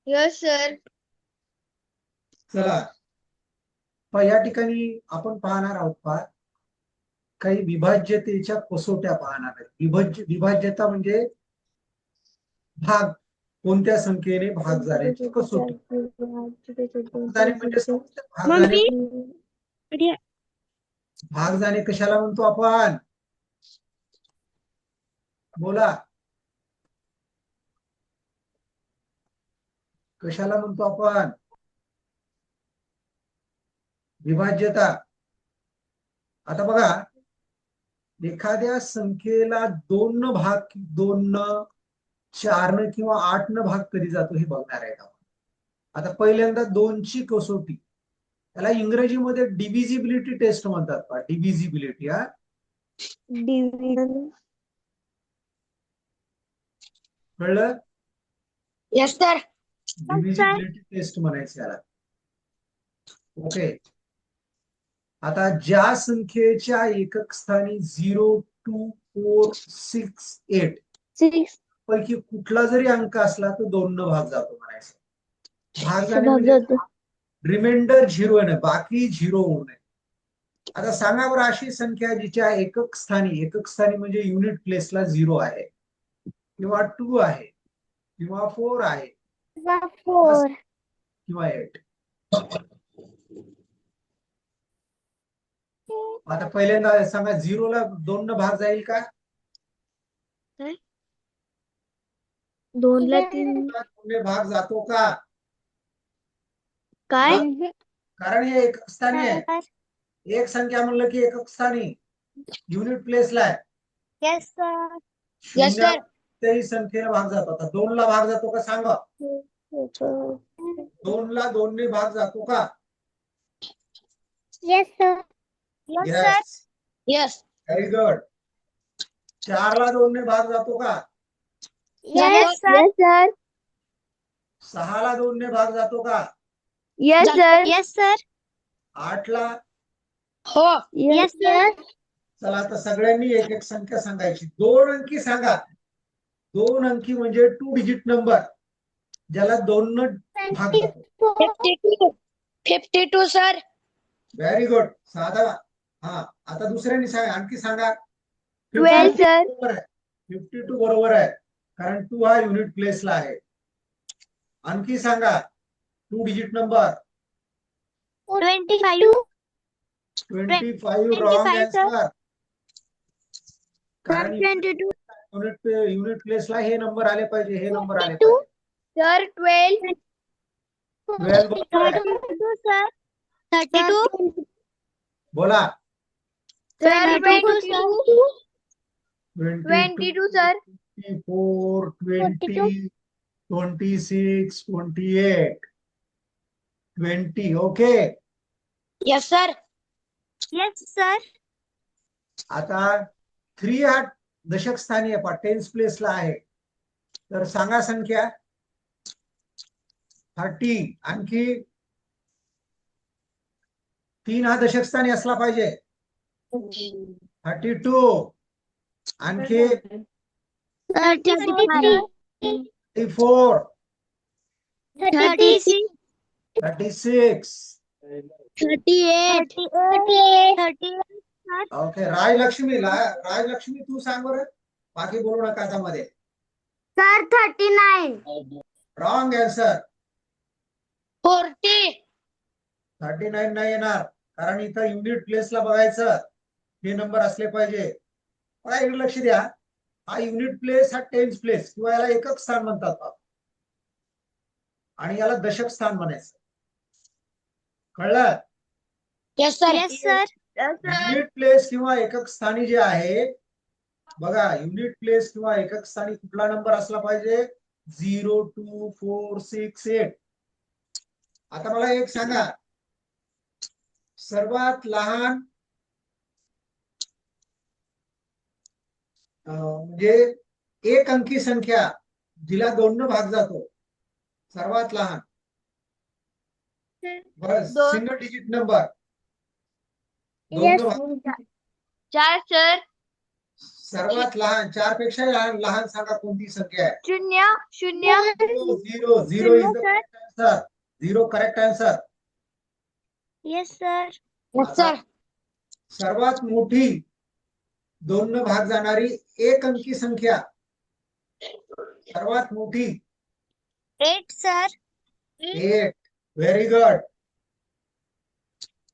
Yes sir. चला या ठिकाणी आपण पाहणार आहोत काही विभाज्यतेच्या कसोट्या पाहणार आहेत. विभाज्यता म्हणजे भाग, कोणत्या संख्येने भाग जाण्याची कसोटी. भाग जाणे म्हणजे समजतं, मम्मी. भाग जाणे कशाला म्हणतो आपण? बोला, कशाला म्हणतो आपण? विभाज्यता. आता बघा, एखाद्या संख्येला 2 न भाग, 2 न, 4 न किंवा 8 न भाग कधी जातो हे बघणार आहे आपण. आता पहिल्यांदा 2 ची कसोटी, त्याला इंग्रजीमध्ये डिव्हिजिबिलिटी टेस्ट म्हणतात पहा. डिव्हिजिबिलिटी. हा, डिव्हिजन. कळलं? Yes sir. डिव्हिजिबिलिटी टेस्ट म्हणायचं याला. ओके. आता ज्या संख्येच्या एकक स्थानी 0, 2, 4, 6, 8 पैकी कुठला जरी अंक असला तर 2 न भाग जातो म्हणायचं. भाग जाणे म्हणजे रिमाइंडर 0 आहे, बाकी 0 होऊ नये. आता सांगा बरं, अशी संख्या जिच्या एकक स्थानी म्हणजे युनिट प्लेसला 0 आहे किंवा 2 आहे किंवा 4 आहे किंवा 8. आता पहिल्यांदा सांगा, 0 ला 2 न भाग जाईल का? 2 ला 3. भाग जातो का? काय? कारण हे एकक स्थानी आहे. एक संख्या म्हणलं की एकक स्थानी युनिट प्लेसला आहे. Yes sir. शून्य कोणत्याही संख्येला भाग जातो. आता 2 ला भाग जातो का सांगा? 2 ला 2 ने भाग जातो का? Yes sir. Yes. Yes. Very good. 4 ला 2 ने भाग जातो का? Yes sir. 6 ला 2 ने भाग जातो का? Yes sir. Yes sir. 8 ला? हो. Yes sir. चला आता सगळ्यांनी एक एक संख्या सांगायची. 2 अंकी सांगा. 2 अंकी म्हणजे 2 डिजिट नंबर, ज्याला 2 न भाग जातो. 52 सर. Very good. साधा. हा, आता दुसऱ्यांनी सांगा, आणखी सांगा. 12 सर. 52 बरोबर आहे, कारण 2 हा युनिट प्लेसला आहे. आणखी सांगा 2 डिजिट नंबर. 25. 25 wrong answer. कारण 22. युनिट प्लेसला हे नंबर आले पाहिजे, हे नंबर आले पाहिजे. सर 12. 12 बरोबर आहे. 32 सर. 32. बोला. Sir 22. 22 sir. 24, 20, 26, 28, 20. Okay. Yes sir. Yes sir. आता 3 हा दशक स्थानी आहे, टेन्स प्लेसला आहे. तर सांगा संख्या. 30. आणखी 3 हा दशक स्थानी असला पाहिजे. 32. आणखी 33. 34, 36. 36. 38. 38. ओके. राजलक्ष्मी तू सांग बरं, बाकी बोलू नका आता मध्ये. सर 39. Wrong answer. 40. 39 नाही येणार, कारण इथं युनिट प्लेसला बघायचं, हे नंबर असले पाहिजे. बघा इकडे लक्ष द्या. हा युनिट प्लेस, हा टेन्स प्लेस किंवा याला एकक स्थान म्हणतात, आणि याला दशक स्थान म्हणायचं. कळलं? Yes sir. Yes sir. Unit place किंवा एकक स्थानी जे आहे, बघा युनिट प्लेस किंवा एकक स्थानी कुठला नंबर असला पाहिजे? 0, 2, 4, 6, 8. आता मला एक सांगा, सर्वात लहान म्हणजे एक अंकी संख्या जिला 2 न भाग जातो, सर्वात लहान सिंगल डिजिट नंबर. 4 सर. सर्वात लहान, 4 पेक्षा लहान लहान सांगा कोणती संख्या आहे? शून्य. शून्य. Zero. Zero is the correct answer. Zero correct answer. Yes sir. Yes sir. सर्वात मोठी 2 न भाग जाणारी एक अंकी संख्या. सर्वात मोठी 8 सर. 8. Very good.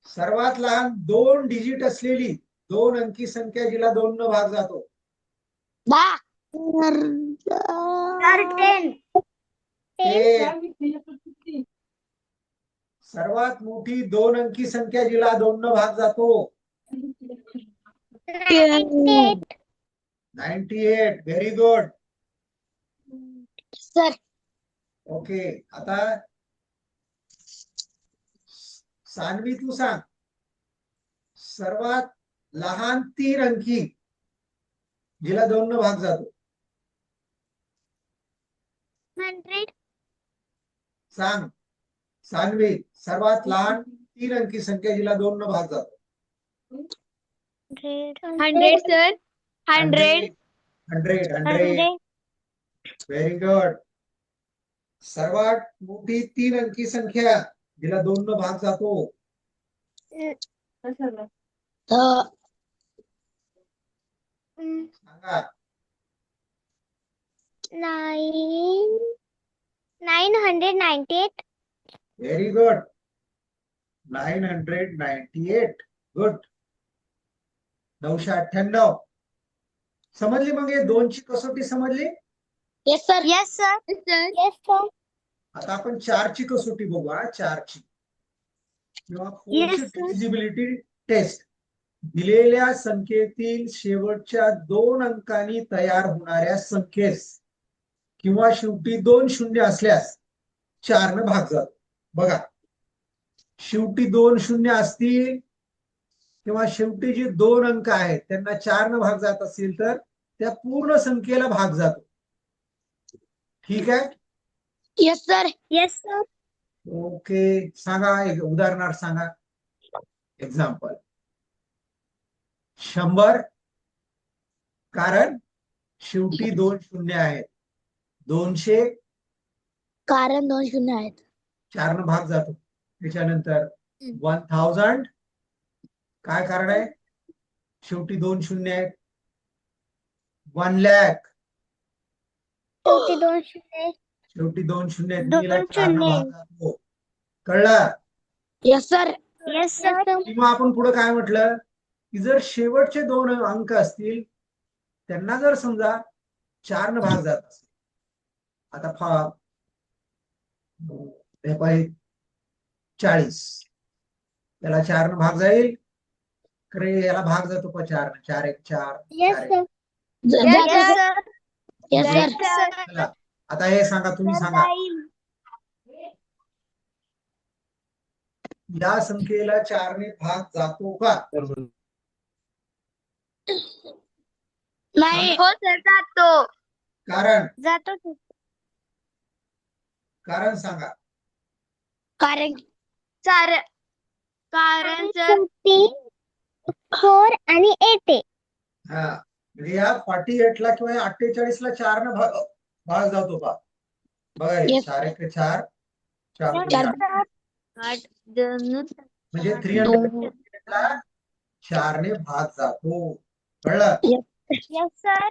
सर्वात लहान 2 डिजिट असलेली 2 अंकी संख्या जिला 2 न भाग जातो. 10. सर 10. 10. सर्वात मोठी 2 अंकी संख्या जिला 2 न भाग जातो. 98. Very good. सर. ओके. आता सान्वी तू सांग. सर्वात लहान 3 अंकी जिला 2 न भाग जातो. 100. सांग सान्वी. सर्वात लहान 3 अंकी संख्या जिला 2 न भाग जातो. 100 सर. 100. 100. Very good. सर्वात मोठी 3 अंकी संख्या जिला 2 न भाग जातो. सांगा. 998. Very good. 998. गुड. 998. समजली मग हे 2ची कसोटी समजली. Yes sir. Yes sir. Yes sir. आता आपण 4ची कसोटी बघू. 4ची किंवा Yes, 4ची sir. Divisibility test. दिलेल्या संख्येतील शेवटच्या 2 अंकांनी तयार होणाऱ्या संख्येस किंवा शेवटी 2 शून्य असल्यास 4 न भाग जातो. बघा, शेवटी 2 शून्य असतील किंवा शेवटी जे 2 अंक आहेत त्यांना 4 न भाग जात असेल तर त्या पूर्ण संख्येला भाग जातो. ठीक आहे. Yes sir. Yes sir. Okay. सांगा एक उदाहरणार्थ सांगा. एक्झाम्पल 100. कारण शेवटी 2 शून्य आहेत. 200 कारण 2 शून्य आहेत. 4 न भाग जातो. त्याच्यानंतर 1000. काय कारण आहे? शेवटी 2 शून्य आहेत. 1 लाख. शेवटी 2 शून्य. शेवटी 2 शून्य आहेत. 2 तिला 4 न शून्य. भाग जातो. कळलं? Yes sir. Yes sir. किंवा आपण पुढे काय म्हटलं की जर शेवटचे 2 अंक असतील त्यांना जर समजा 4 न भाग जात असेल. आता हे पाहिजे 40. त्याला 4 न भाग जाईल. खरे याला भाग जातो का 4 न? 4 1 4. Yes sir. Yes sir. Yes sir. चला, आता हे सांगा, तुम्ही सांगा. या संख्येला 4 ने भाग जातो का? नाही. हो सर जातो. कारण जातो. कारण सांगा. कारण कारण सर 4 आणि 8 आहे. हा, म्हणजे या 48 ला किंवा 48 ला 4 न भाग जातो का? बघा, Yes. 4 1 4. 4 चार. 8. म्हणजे 300 ला 4 ने भाग जातो. कळलं? Yes sir.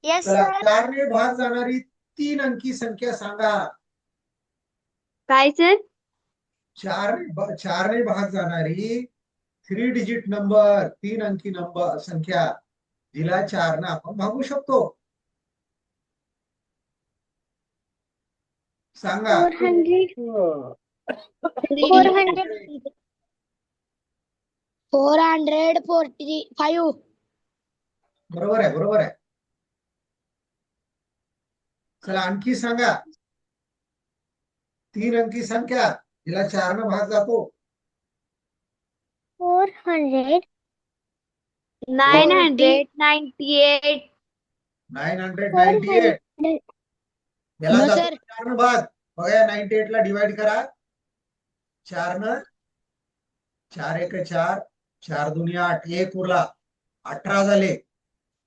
येस चला, सर. 4 ने भाग जाणारी 3 अंकी संख्या सांगा. काय सर? 4 ने भाग जाणारी 3 डिजिट नंबर, 3 अंकी नंबर संख्या जिला 4 ने आपण भागू शकतो. सांगा. 400. 445. बरोबर आहे, बरोबर आहे. चला, आणखी सांगा. 3 अंकी संख्या जिला 4 ने भाग जातो. 400. 998. 998. याला No, जातो sir. 4 ने भाग. बघा, 98 ला डिवाइड करा 4 न. 4 1 4. 4 2 8. 1 उरला. 18 झाले.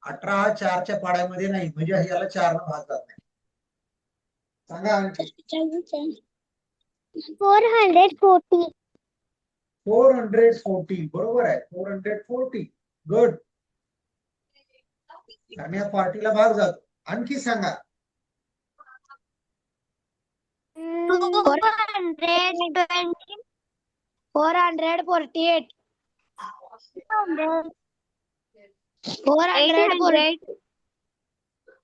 18 हा 4च्या पाड्यामध्ये नाही, म्हणजे याला 4 न भाग जात नाही. सांगा आणखी. 440. 440 बरोबर आहे. 440 गुड. आणि या पार्टीला भाग जातो. आणखी सांगा. 420. 448. 800.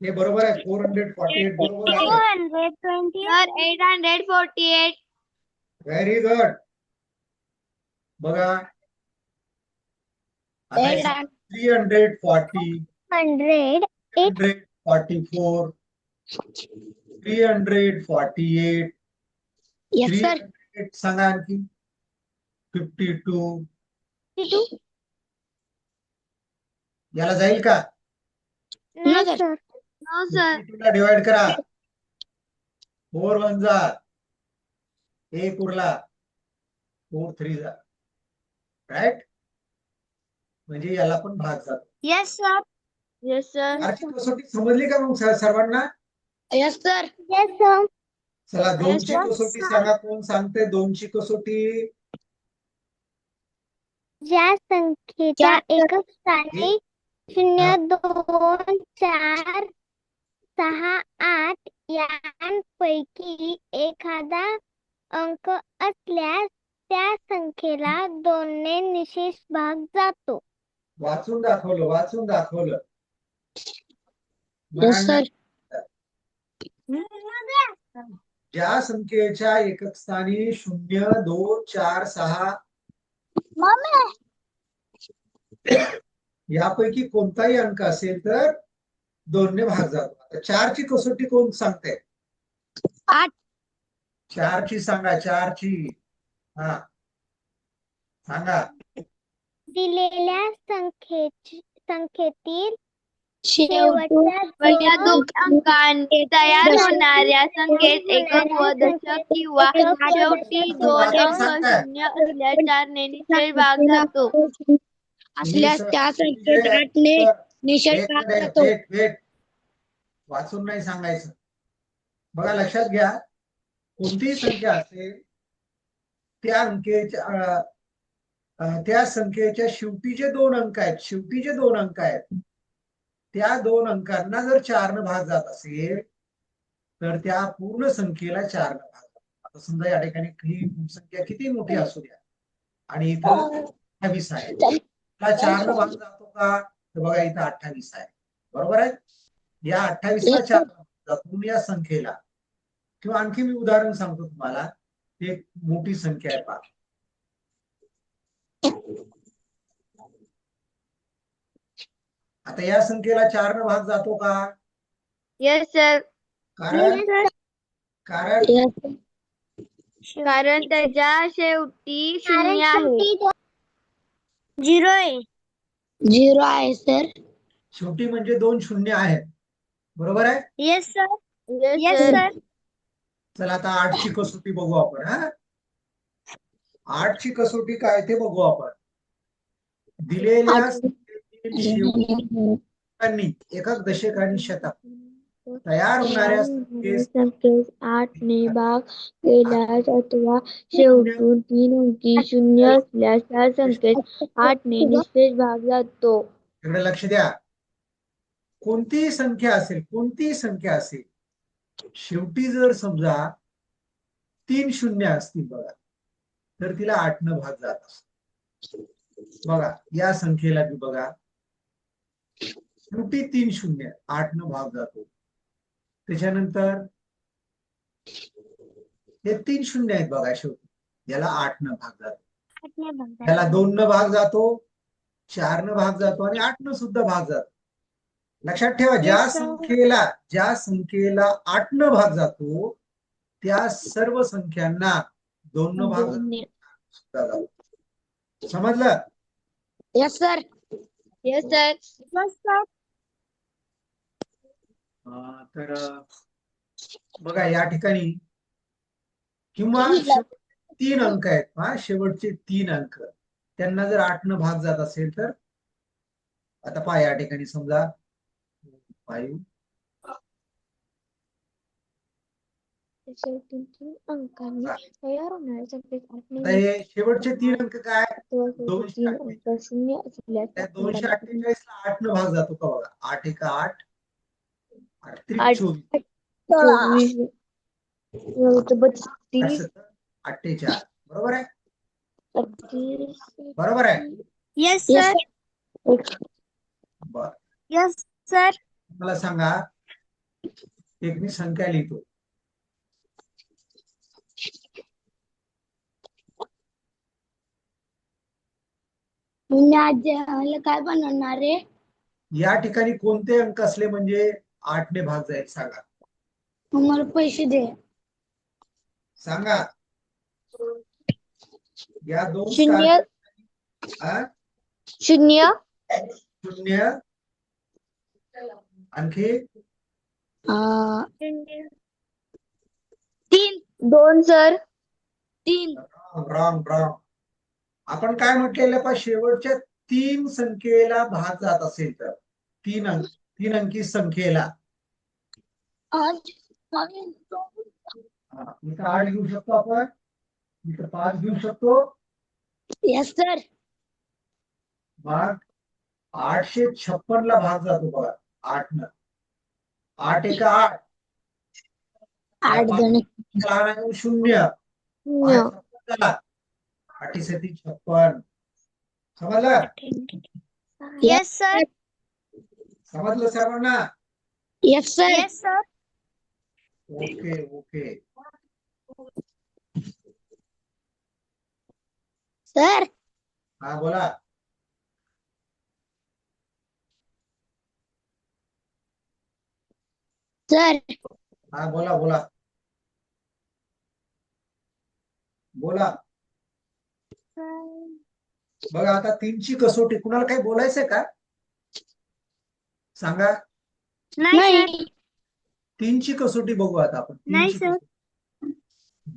हे बरोबर आहे. 448 बरोबर आहे. 220. Sir, 848. Very good. बघा आता 340, 100. 144, 348, Yes, sir. 300 सांगा आणखी. 52 याला जाईल का? No, sir. sir. No, sir. 52 ला डिवाइड करा. 4 1 जा, 1 उरला, 4 3 जा, राईट. म्हणजे याला पण भाग जातो. Yes, sir. Yes, sir. आरची कसोटी समजली का मग सर्वांना? Yes, sir. Yes, sir. चला 2 ची sir. कसोटी सांगा. कोण सांगते 2 ची कसोटी? ज्या संख्येच्या चार. एकक स्थानी 0 2 4 6 8 यांपैकी एखादा अंक असल्यास त्या संख्येला 2 ने निशेष भाग जातो. वाचून दाखवलं. Yes, sir. ज्या संख्येच्या एकक स्थानी 0 2 4 6 यापैकी कोणताही अंक असेल तर 2 ने भाग जातो. आता 4 ची कसोटी कोण सांगते? 8. 4 ची सांगा. 4 ची हा सांगा. दिलेल्या संख्येतील शेवटच्या शेवटच्या दोन अंकांनी तयार दोन होणाऱ्या संख्येत एकक व दशक संख्येत किंवा एकक व शेवटी दशक 2 वाचून अंक सांगताय. 0 असल्यास 4 ने निश्चय भाग जातो. असल्यास त्या संख्येत 8 ने निश्चय भाग जातो. वेट वाचून नाही सांगायचं. बघा लक्षात घ्या. कोणतीही संख्या असेल त्या अंकेच्या त्या संख्येच्या शेवटीचे 2 अंक आहेत. त्या 2 अंकांना जर 4 न भाग जात असेल तर त्या पूर्ण संख्येला 4 न भाग जातो. आता समजा या ठिकाणी ही संख्या किती मोठी असू द्या आणि इथं 28 आहे. त्याला 4 न भाग जातो का? तर बघा इथं 28 आहे. बरोबर आहे. या 28 ला 4 जातो या संख्येला. किंवा आणखी मी उदाहरण सांगतो तुम्हाला. एक मोठी संख्या आहे पहा. आता या संख्येला 4 न भाग जातो का? Yes, sir. कारण त्याच्या शेवटी 0 आहे. 0 आहे. 0 आहे, सर. शेवटी म्हणजे 2 शून्य आहेत. बरोबर आहे. Yes, sir. Yes, sir. चला आता 8 ची कसोटी बघू आपण. 8 ची कसोटी काय ते बघू आपण. दिलेल्या संख्येतील शेवटी एकक दशक आणि शतक तयार होणाऱ्या संख्येस 8 ने भाग केल्यास अथवा शेवटून 3 अंकी 0 असल्यास त्या संख्येस 8 ने निश्चय भाग जातो. इकडे लक्ष द्या. कोणतीही संख्या असेल शेवटी जर समजा 3 शून्य असतील बघा तर तिला 8 न भाग जात असतो. बघा या संख्येला बी बघा शेवटी 3 शून्य 8 न भाग जातो. त्याच्यानंतर हे 3 शून्य आहेत बघा शेवटी याला 8 न भाग जातो. याला 2 न भाग जातो, 4 न भाग जातो आणि 8 न सुद्धा भाग जातो. लक्षात ठेवा. ज्या संख्येला 8 न भाग जातो त्या सर्व संख्यांना 2 न भाग जातो. समजलं? Yes, sir. Yes, sir. तर बघा या ठिकाणी किंवा 3 अंक आहेत. शेवटचे 3 अंक त्यांना जर 8 न भाग जात असेल तर आता पहा या ठिकाणी समजा 5 शेवटी 3 अंकांनी तयार होणाऱ्या संख्येस 8 ने आता हे शेवटचे 3 अंक काय अथवा शेवटी 3 अंक 248 शून्य असल्यास त्या आपण त्याला 248 ला 8 न भाग जातो का बघा 8 एका 8 8 त्रिक 8 24 24 32 48 बरोबर आहे 36 बरोबर आहे Yes, Yes, sir. बर Yes, sir. मला सांगा एक मी संख्या लिहितो आज काय बनवणार रे? या ठिकाणी कोणते अंक असले म्हणजे 8 ने भाग जाईल सांगा मला पैसे दे. सांगा या दोन शून्य हा? शून्य 0 आणखी 3 2 सर 3 रॉंग आपण काय म्हटलेलं पा शेवटच्या 3 संख्येला भाग जात असेल तर 3 अंकी संख्येला आज इथं 8 घेऊ शकतो आपण इथं 5 घेऊ शकतो यस सर. मग 856 ला भाग जातो बघा 8 न 8 एका 8 8 जण 0 शून्य 8 56 समजलं यस सर. समजलं सर्वांना yes sir. Yes sir. Okay sir हा बोला सर हा बोला बघा आता 3 ची कसोटी कुणाला काही बोलायचंय का सांगा नाही 3 ची कसोटी बघू आता आपण 3 नाही ची सर. कसोटी.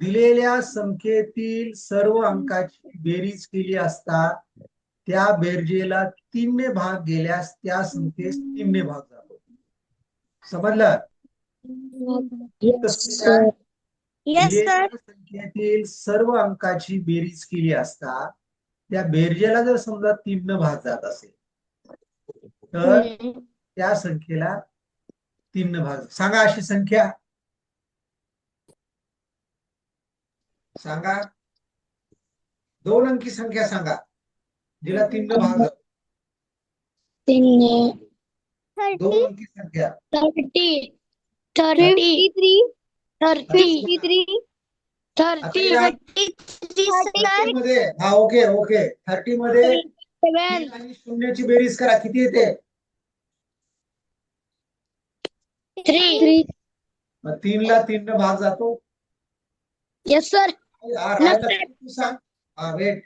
दिलेल्या संख्येतील सर्व अंकाची बेरीज केली असता त्या बेरजेला 3 ने भाग गेल्यास त्या संख्येस 3 ने भाग जातो समजलं कसोटी काय? यस दिलेल्या सर. संख्येतील सर्व अंकाची बेरीज केली असता त्या बेरजेला जर समजा 3 न भाग जात असेल तर त्या संख्येला 3 न भाग सांगा अशी संख्या सांगा 2 अंकी संख्या सांगा जिला 3 न भाग जातो 2 अंकी संख्या 30 33 33 30 मध्ये हा ओके 30 मध्ये 3 आणि 0 ची बेरीज करा किती येते 3 मग 3 ला 3 न भाग जातो यस सर. राजलक्ष्मी तू सांग वेट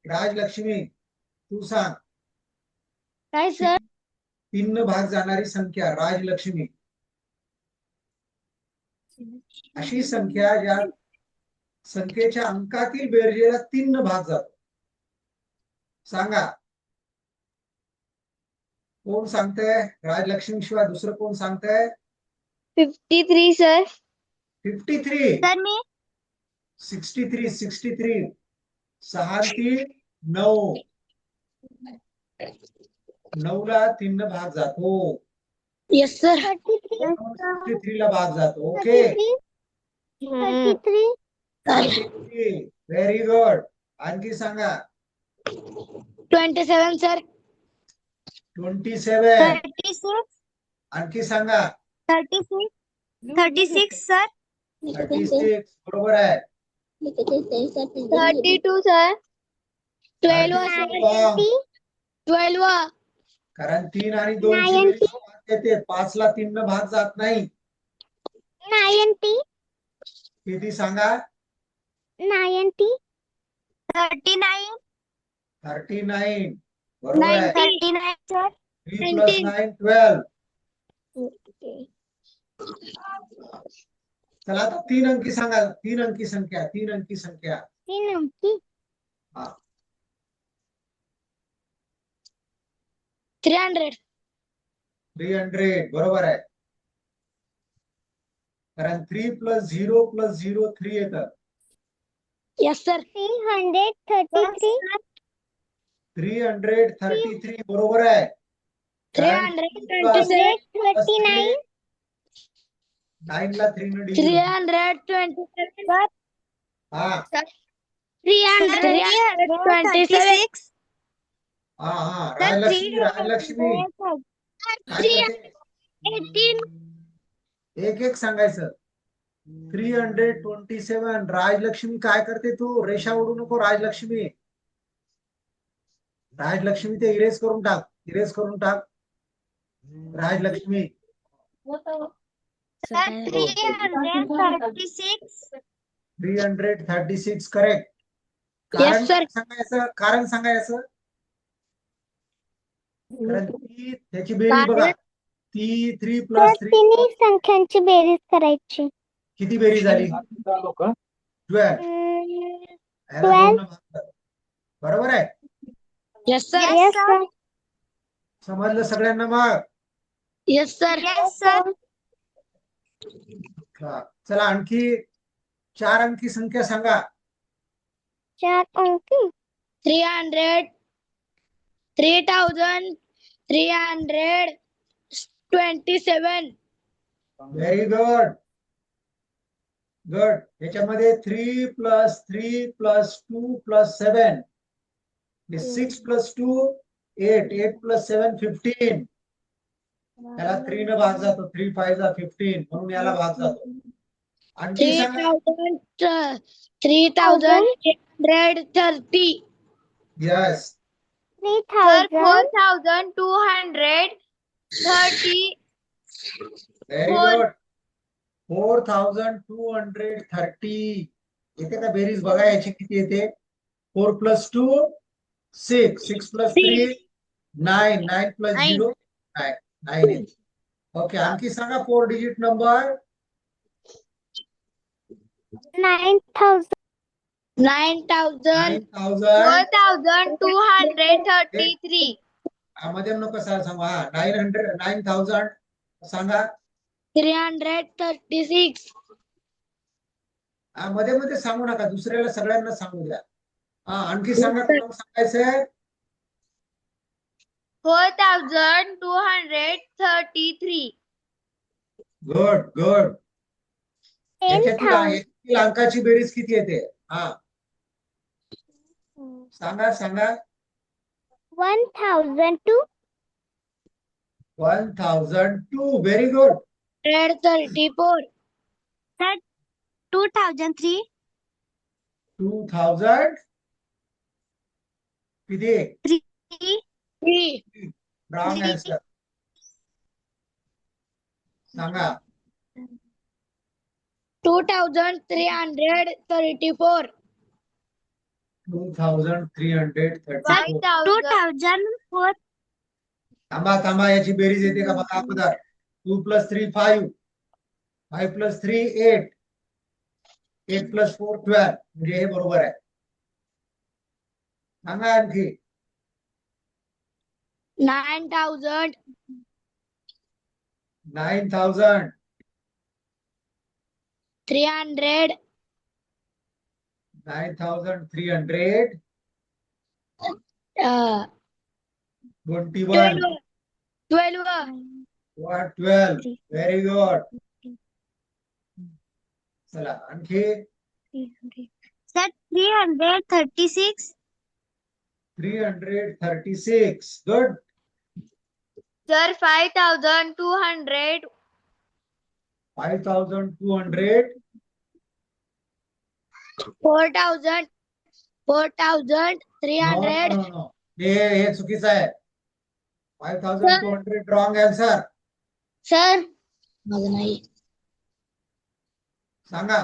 राजलक्ष्मी तू सांग काय सर? 3 न भाग जाणारी संख्या राजलक्ष्मी अशी संख्या ज्या संख्येच्या अंकातील बेरजेला 3 न भाग जातो सांगा कोण सांगतंय राजलक्ष्मी शिवाय दुसरं कोण सांगतंय 53 सर 53 सर मी 63 6 3 9 9 ला 3 न भाग जातो यस सर. 63 ला भाग जातो ओके 33 व्हेरी गुड आणखी सांगा 27 सर. 27 36 आणखी सांगा 36 सर. 36 बरोबर आहे 32 सर 12 12 कारण 3 आणि 2 ची बेरीज 5 येते 5 ला 3 न भाग जात नाही 90 किती सांगा 90 39 39 बरोबर आहे 39 सर. 3 प्लस 9 12 चला आता 3 अंकी सांगा 3 अंकी संख्या 3 अंकी संख्या 3 अंकी हा 300. 300 बरोबर आहे. कारण 3 + 0 + 0 3 येतं. Yes, sir. 333. 333 बरोबर आहे. कारण 327. 339. 9 ला 3 न डिव्हिजन. 327. हा 326. हा हा राजलक्ष्मी काय करते? 18. एक एक सांगायचं. 327 राजलक्ष्मी काय करते तू? रेषा ओढू नको राजलक्ष्मी. राजलक्ष्मी ते इरेज करून टाक. राजलक्ष्मी 336. 336 करेक्ट. Yes, sir. कारण सांगायचं. कारण त्याची बेरीज बघा. ती 3 + 3 तिन्ही संख्यांची बेरीज करायची. किती बेरीज झाली? 12. याला 2 न भाग कर. बरोबर आहे. Yes, sir. Yes, sir. समजलं सगळ्यांना मग? Yes, sir. Yes, sir. हा. चला आणखी 4 अंकी संख्या सांगा. 4 अंकी. 300. 3,327. Very good. याच्यामध्ये 3 + 3 + 2 + 7 6 + 2 8 8 + 7 15. याला 3 न भाग जातो. 3 5 जा 15 म्हणून याला भाग जातो. आणखी सांगा. 3,330. यस 3,000. 4,230. Very good. 4,230 येते का बेरीज? बघा याची किती येते. 4 + 2 6 6 + 3 9 9 + 0 9 येते. ओके. आणखी सांगा 4 डिजिट नंबर. 9,000. 9,000. 9,000 4,233. मध्ये नको सांगा. 9,000 सांगा. 336. मध्ये मध्ये सांगू नका. दुसऱ्याला सगळ्यांना सांगू द्या. आणखी सांगा. कोण सांगायचंय? 4,233. गुड. याच्यातील अंकाची बेरीज किती येते? सांगा 1,002. 1,002 व्हेरी गुड. 34. 2,003. 2,000 किती? 3. Wrong answer. सांगा. 2,334. 2,334. 2,004. थांबा याची बेरीज येते का बघा अगोदर. 2 + 3 5 5 + 3 8 8 + 4 12 म्हणजे हे बरोबर आहे. सांगा आणखी. 9,000. 9,000 300. 9,300 21 12. 12 व्हेरी गुड. चला आणखी. 336. 336 गुड. Sir, 5,200. 5,200 4,000. 4,300. नो. हे चुकीचं आहे. 5,200 रॉंग आन्सर. Sir. माझं नाही. सांगा.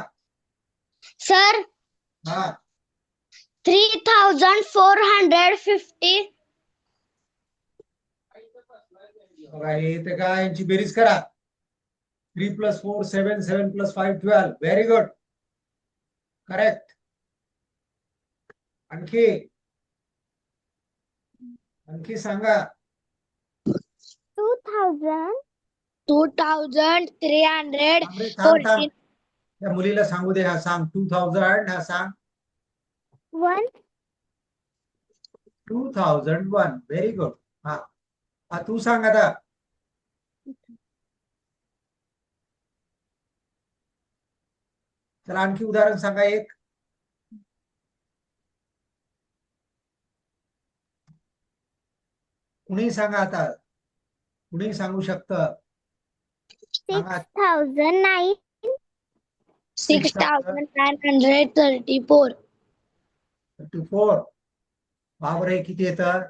Sir. 3,450. बघा हे इथे काय यांची बेरीज करा. 3 + 4 7 7 + 5 12 व्हेरी गुड. करेक्ट. आणखी सांगा. 2000 2314 थांब रे, थांब. त्या मुलीला सांगू दे. हा सांग 2000. हा सांग 2001. Very good. हा हा तू सांग आता. चला आणखी उदाहरण सांगा एक. कुणी सांगा आता. कुणी सांगू शकतं. सांगा. 6009 6934 34. बापरे किती येतं.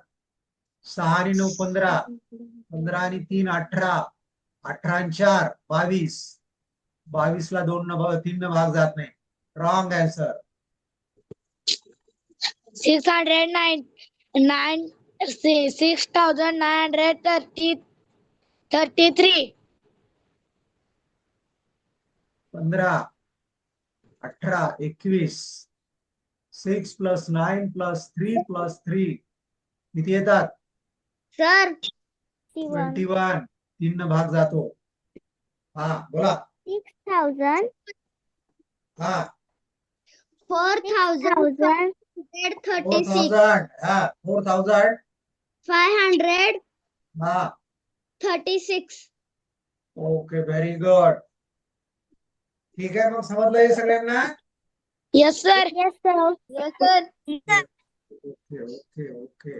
6 आणि 9 15. 15 आणि 3 18. 18 आणि 4 22. 22 ला 3 न भाग जात नाही. Wrong answer. 6933 15 18 21. 6 + 9 + 3 + 3 किती येतात. सर 21. 3 न भाग जातो. हा बोला. 6000 हा 4036 4000. हा 4000. 536 हा ओके व्हेरी गुड. ठीक आहे मग समजलं हे सगळ्यांना. Yes sir Yes, sir. Yes sir okay okay okay.